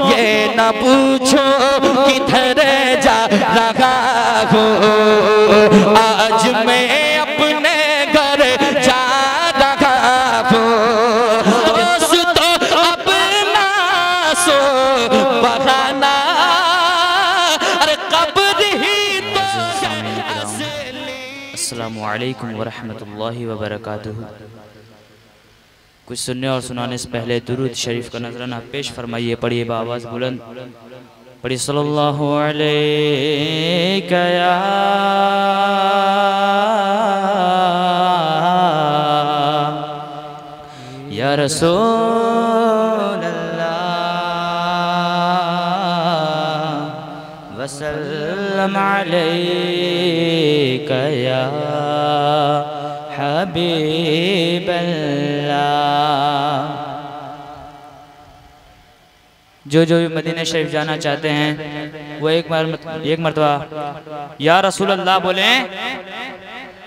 ये न पूछो किधर जा रहा हूँ, आज मैं अपने घर जा रहा हूँ। दोस्तों अपना सो बहाना, अरे कब्र ही तो असली। अस्सलामु अलैकुम व रहमतुल्लाहि व बरकातुहू। कुछ सुनने और सुनाने से पहले दुरूद शरीफ का नजराना पेश फरमाइए। पढ़िए बाआवाज़ बुलंद, पढ़िए सल्लल्लाहु अलैका या रसूल अल्लाह वसल्लम अलैका या हबीब अल्लाह। जो भी मदीना शरीफ जाना चाहते हैं वो एक मरतबा या रसूल अल्लाह बोले।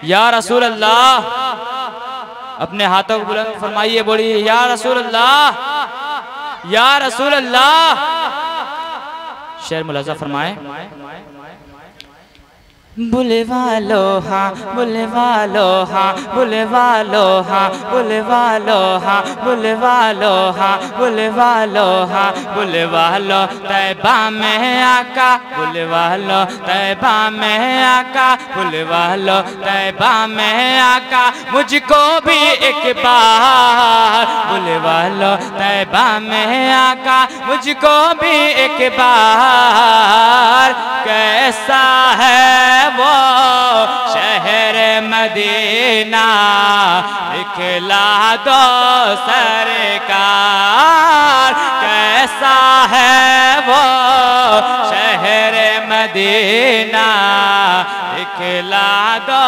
या रसूल अल्लाह, अपने हाथों को बुलंद फरमाइए, बोलिए या रसूल अल्लाह, या रसूल अल्लाह। शेर मुलाजा फरमाए। बुलवालो हाँ, बुलवालो हाँ, बुलवालो हाँ, बुलवालो हाँ, बुलवालो हाँ, बुलवालो हाँ, बुलवालो तैबा में आका, बुलवालो तैबा में आका, बुलवालो तैबा में आका, मुझको भी एक बार बुलवालो तैबा में आका, मुझको भी एक बार। कैसा है वो शहर मदीना, दिखला दो सरकार। कैसा है वो शहर मदीना, दिखला दो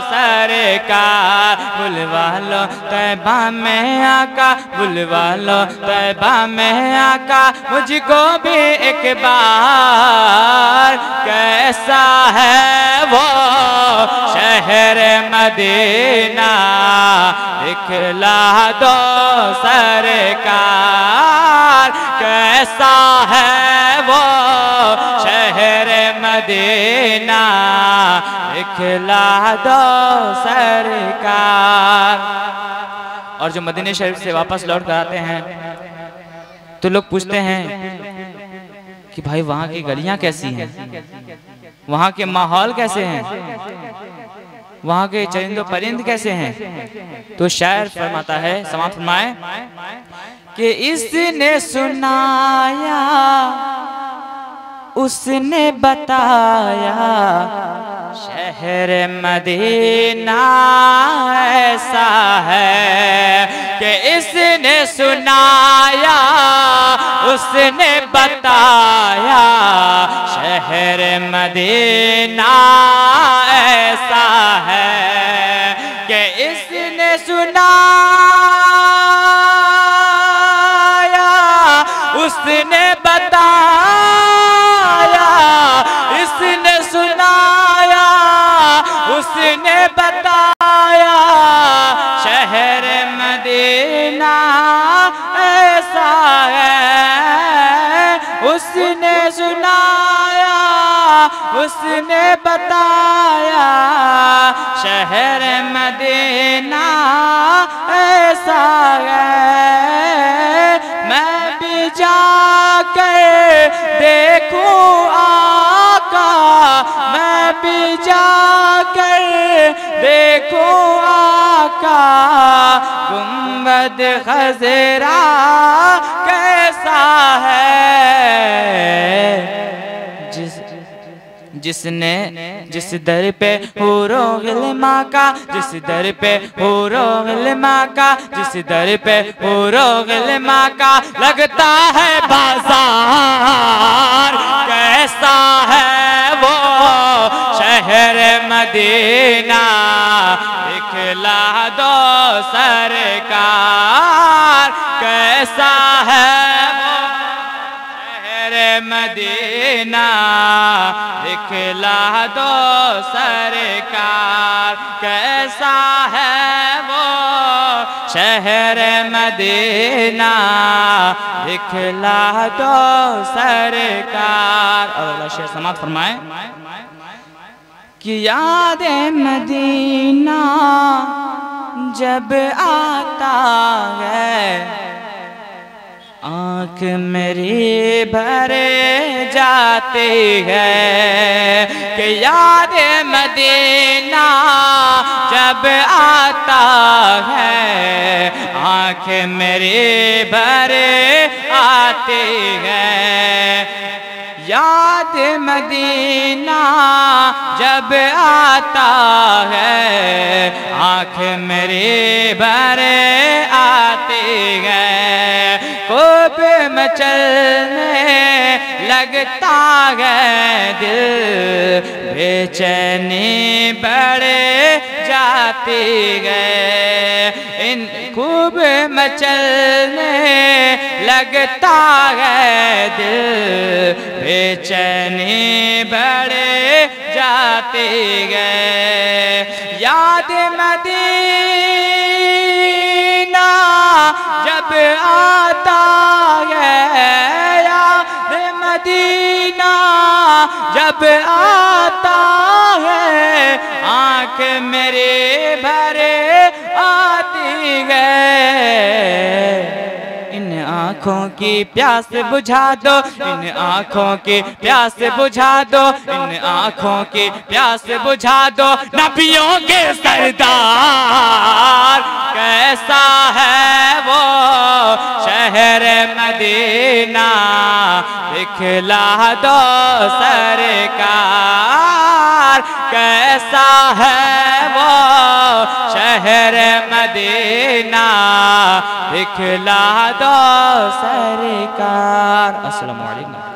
सरकार। बुलवालो तैबा में आका, बुलवालो तैबा में आका, मुझको भी एक बार। कैसा है वो शहर मदीना, दिखला दो सरकार। कैसा है वो शहर मदीना, दिखला दो सरकार। और जो मदीना शरीफ से वापस लौट कर आते हैं तो लोग पूछते हैं कि भाई वहाँ की गलियाँ कैसी हैं, वहाँ के माहौल कैसे हैं, वहाँ के चरिंदो परिंद कैसे हैं। तो शायर फरमाता है, समाप्त फरमाए कि इसने सुनाया उसने बताया, शहर मदीना ऐसा है कि इसने सुनाया उसने बताया, शहर मदीना ऐसा है कि इसने सुनाया उसने बताया, इसने सुनाया उसने बताया, शहर मदीना ऐसा है। उसने सुनाया उसने बताया, शहर मदीना ऐसा है। मैं भी जाकर देखूं आका, मैं भी जाकर देखूं आका, गुंबद खज़रा कैसा है। जिस दर पे हूरो गिलमा का, जिस दर पे हूरो गिलमा का, जिस दर पे हूरो गिलमा का लगता है बाजार। कैसा है वो शहर मदीना, दिखला दो सरकार। कैसा है वो शहर मदीना, दिखला दो सरकार। कैसा है वो शहर मदीना दिखला दो सरकार। और अल्लाह शेर समात फरमाए कि याद मदीना जब आता है आँख मेरी भरे जाती है। कि याद मदीना जब आता है आँख मेरी भरे आती है। याद मदीना जब आता है आँख मेरी भरे आती है। खूब मचलने लगता है दिल बेचैनी बढ़े जाती है। इन खूब मचलने लगता है दिल बेचैनी बढ़े जाती है। याद मदीना जब आता है, याद मदीना जब आता है आँख मेरे भरे आती है। इन आँखों की प्यास बुझा दो, इन आँखों की प्यास बुझा दो, इन आँखों की प्यास बुझा दो। नबियों के सरदार कैसा है वो शहर मदीना दिखला दो सरकार। कैसा है वो शहर मदीना दिखला दो सरकार। अस्सलामु अलैकुम।